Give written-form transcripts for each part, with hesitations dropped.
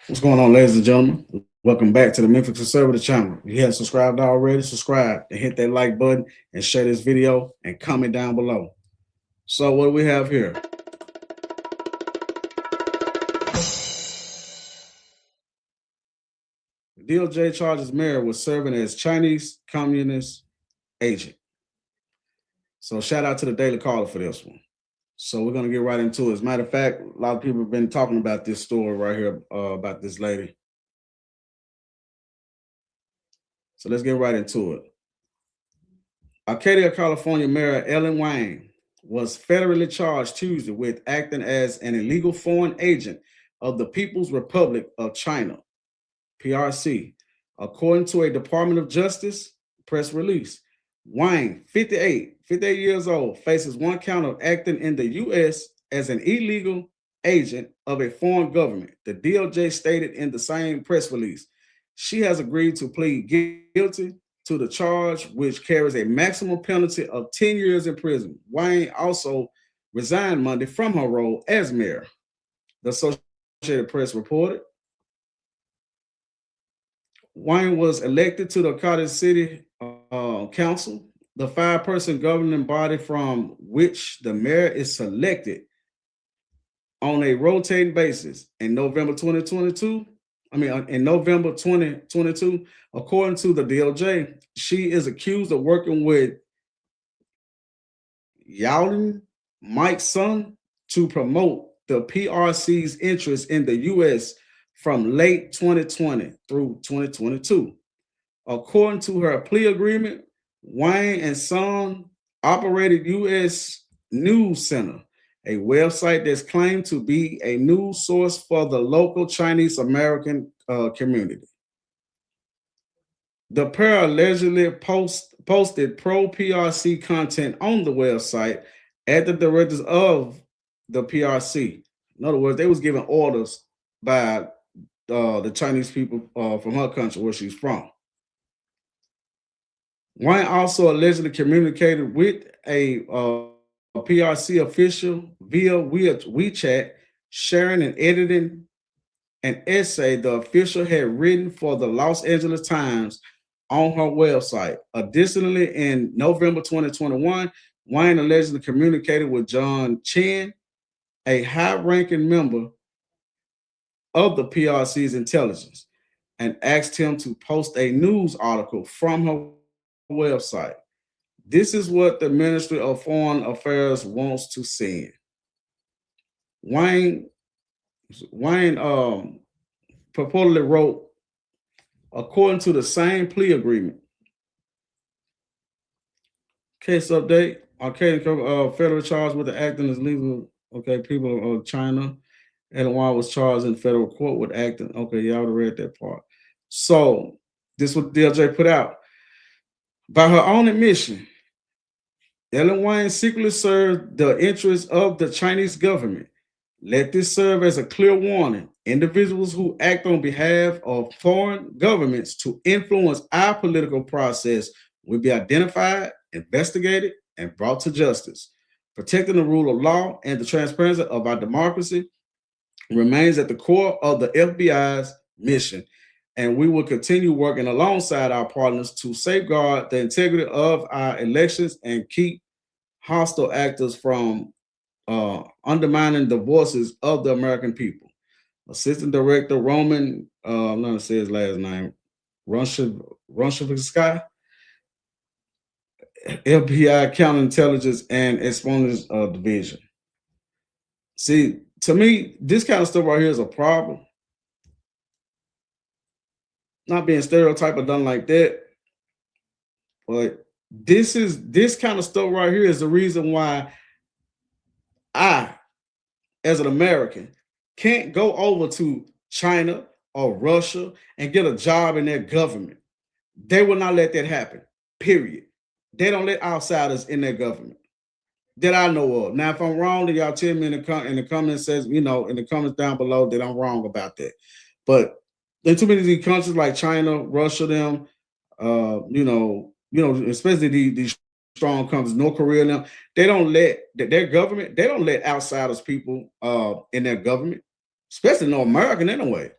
What's going on, ladies and gentlemen? Welcome back to the Memphis Conservative channel. If you haven't subscribed already, subscribe and hit that like button and share this video and comment down below. So what do we have here? The DOJ charges mayor with serving as Chinese communist agent. So shout out to the Daily Caller for this one. So we're gonna get right into it. As a matter of fact, a lot of people have been talking about this story right here about this lady. So let's get right into it. Arcadia, California Mayor Ellen Wang was federally charged Tuesday with acting as an illegal foreign agent of the People's Republic of China, PRC, according to a Department of Justice press release. Wang, 58 years old, faces one count of acting in the U.S. as an illegal agent of a foreign government, the DOJ stated in the same press release. She has agreed to plead guilty to the charge, which carries a maximum penalty of 10 years in prison. Wang also resigned Monday from her role as mayor, the Associated Press reported. Wang was elected to the Carter City Council, the five-person governing body from which the mayor is selected on a rotating basis in November 2022. In November 2022, according to the DOJ, she is accused of working with Yaolin Mike's son to promote the PRC's interest in the U.S. from late 2020 through 2022. According to her plea agreement, Wang and Son operated U.S. News Center, a website that's claimed to be a news source for the local Chinese American community. The pair allegedly posted pro-PRC content on the website at the directors of the PRC. In other words, they was giving orders by the Chinese people from her country where she's from. Wang also allegedly communicated with a PRC official via WeChat, sharing and editing an essay the official had written for the Los Angeles Times on her website. Additionally, in November 2021, Wang allegedly communicated with John Chen, a high-ranking member of the PRC's intelligence, and asked him to post a news article from her website. This is what the Ministry of Foreign Affairs wants to send. Wang purportedly wrote, according to the same plea agreement. Case update: Arcadia federal charged with the acting as legal. Okay, people of China. Ellen Wang was charged in federal court with acting. Okay, y'all already read that part. So this is what DOJ put out. By her own admission, Ellen Wang secretly served the interests of the Chinese government. Let this serve as a clear warning. Individuals who act on behalf of foreign governments to influence our political process will be identified, investigated, and brought to justice. Protecting the rule of law and the transparency of our democracy remains at the core of the FBI's mission, and we will continue working alongside our partners to safeguard the integrity of our elections and keep hostile actors from undermining the voices of the American people. Assistant Director Roman, I'm not going to say his last name, Runshavsky, FBI Counterintelligence and Espionage Division. See, to me, this kind of stuff right here is a problem. Not being stereotyped or done like that, but this kind of stuff right here is the reason why I, as an American, can't go over to China or Russia and get a job in their government. They will not let that happen, period. They don't let outsiders in their government that I know of. Now, if I'm wrong, then y'all tell me in the comments, in the comments down below that I'm wrong about that. But in too many of these countries like China, Russia, them, especially these strong countries, North Korea, them, they don't let their government, they don't let outsiders people in their government, especially no American anyway.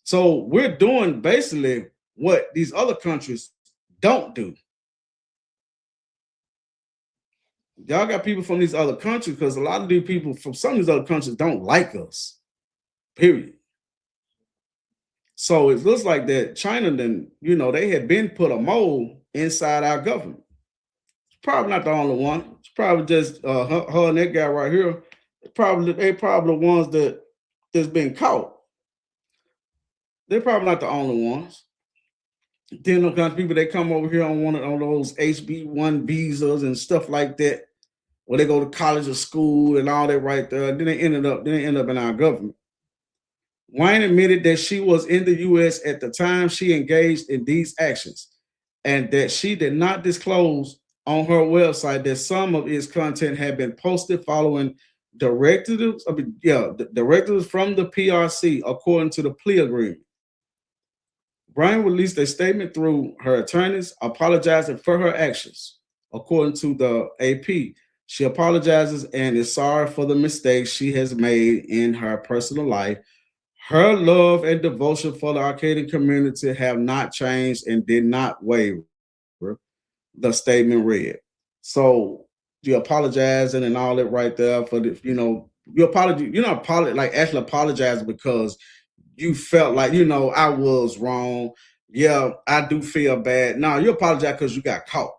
So we're doing basically what these other countries don't do. Y'all got people from these other countries because a lot of these people from some of these other countries don't like us. Period. So it looks like that China, then they had been put a mold inside our government. It's probably not the only one. It's probably just her and that guy right here. They probably the ones that's been caught. They're probably not the only ones. Then those kind of people they come over here on on those HB1 visas and stuff like that, where they go to college or school and all that right there. Then they end up in our government. Wayne admitted that she was in the US at the time she engaged in these actions and that she did not disclose on her website that some of its content had been posted following directives from the PRC according to the plea agreement. Bryan released a statement through her attorneys apologizing for her actions. According to the AP, she apologizes and is sorry for the mistakes she has made in her personal life. Her love and devotion for the Arcadian community have not changed and did not waver, the statement read. So you apologizing and all that right there for you're not actually apologizing because you felt like, I was wrong. Yeah, I do feel bad. No, you apologize because you got caught.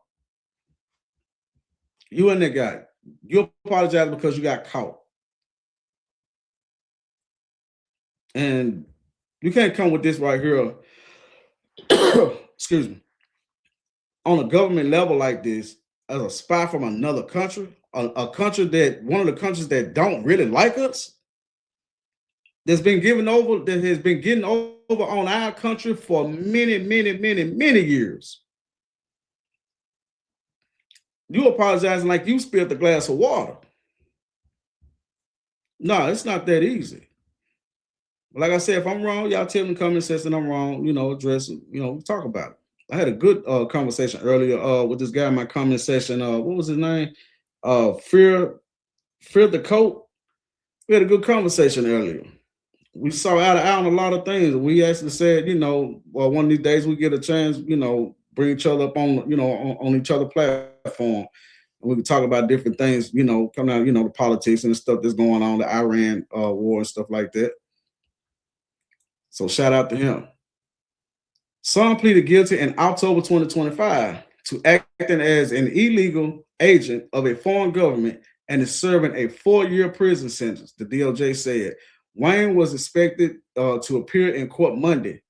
You and that guy. You apologize because you got caught. And you can't come with this right here. Excuse me. On a government level like this, as a spy from another country, a country that one of the countries that don't really like us, that has been getting over on our country for many, many, many, many years. You apologizing like you spilled a glass of water. No, it's not that easy. Like I said, if I'm wrong, y'all tell me in the comment section I'm wrong, address it, talk about it. I had a good conversation earlier with this guy in my comment section. What was his name? Fear the Coat. We had a good conversation earlier. We saw eye to eye on a lot of things. We actually said, well, one of these days we get a chance, bring each other up on, on each other platform. And we can talk about different things, coming out, the politics and the stuff that's going on, the Iran war and stuff like that. So shout out to him. Son pleaded guilty in October 2025 to acting as an illegal agent of a foreign government and is serving a 4-year prison sentence, the DOJ said. Wayne was expected to appear in court Monday.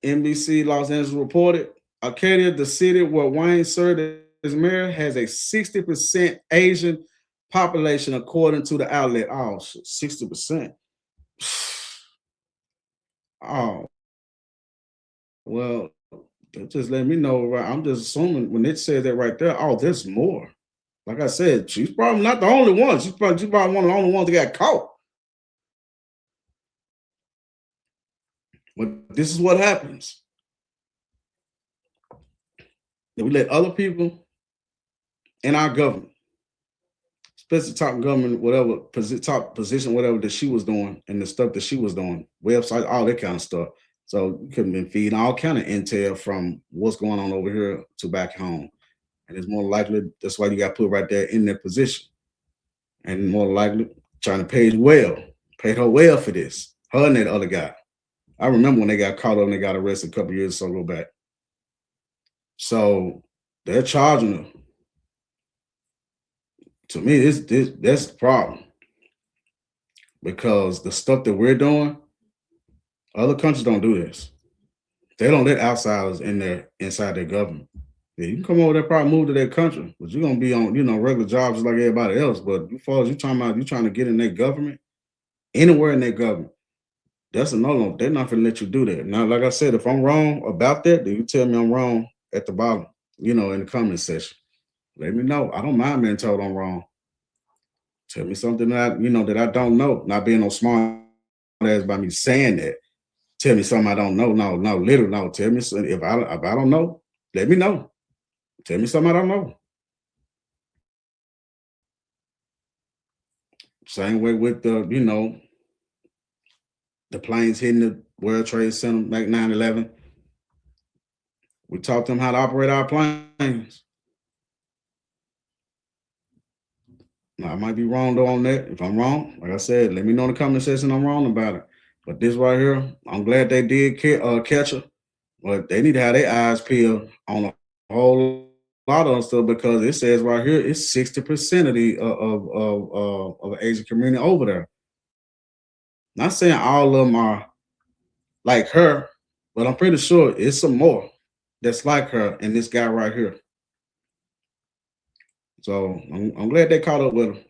NBC Los Angeles reported Arcadia, the city where Wayne served as mayor, has a 60% Asian population, according to the outlet. Oh, 60%. Oh, well, just let me know. Right? I'm just assuming when it said that right there, oh, there's more. Like I said, she's probably not the only one. She's probably one of the only ones that got caught. But this is what happens. That we let other people in our government, especially top government, whatever top position, whatever that she was doing, and the stuff that she was doing, websites, all that kind of stuff. So you could have been feeding all kind of intel from what's going on over here to back home. And it's more likely that's why you got put right there in that position. And more likely trying to pay her well for this. Her and that other guy. I remember when they got caught up and they got arrested a couple years or so back. So they're charging her. To me, that's the problem. Because the stuff that we're doing, other countries don't do this. They don't let outsiders inside their government. Yeah, you can come over there, probably move to their country, but you're gonna be on, regular jobs just like everybody else. But as far as you trying to get in their government, anywhere in their government, that's a no-no. They're not gonna let you do that. Now, like I said, if I'm wrong about that, then you tell me I'm wrong at the bottom, in the comment section. Let me know. I don't mind being told I'm wrong. Tell me something that I don't know. Not being no smart ass by me saying that. Tell me something I don't know. No, literally, no. Tell me if I don't know, let me know. Tell me something I don't know. Same way with the planes hitting World Trade Center, back 9/11. We taught them how to operate our planes. Now, I might be wrong though on that. If I'm wrong, like I said, let me know in the comment section I'm wrong about it. But this right here, I'm glad they did catch her. But they need to have their eyes peeled on a whole lot of stuff because it says right here it's 60% of the of the Asian community over there. Not saying all of them are like her, but I'm pretty sure it's some more that's like her and this guy right here. So I'm glad they caught up with him.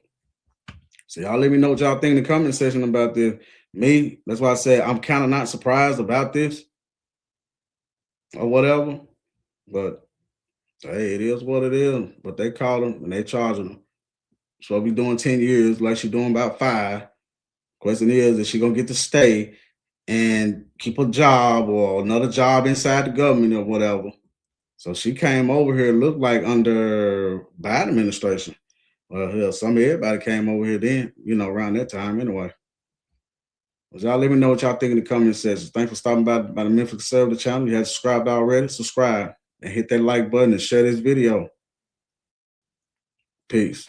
So y'all let me know what y'all think in the comment section about this. Me, that's why I said I'm kind of not surprised about this or whatever. But hey, it is what it is. But they caught him and they charging him. So I'll be doing 10 years like she's doing about 5. Question is she gonna get to stay and keep a job or another job inside the government or whatever? So she came over here, looked like under Biden administration. Well, hell, everybody came over here then, around that time anyway. But y'all let me know what y'all think in the comment section. Thanks for stopping by the Memphis Conservative channel. You have subscribed already, subscribe and hit that like button and share this video. Peace.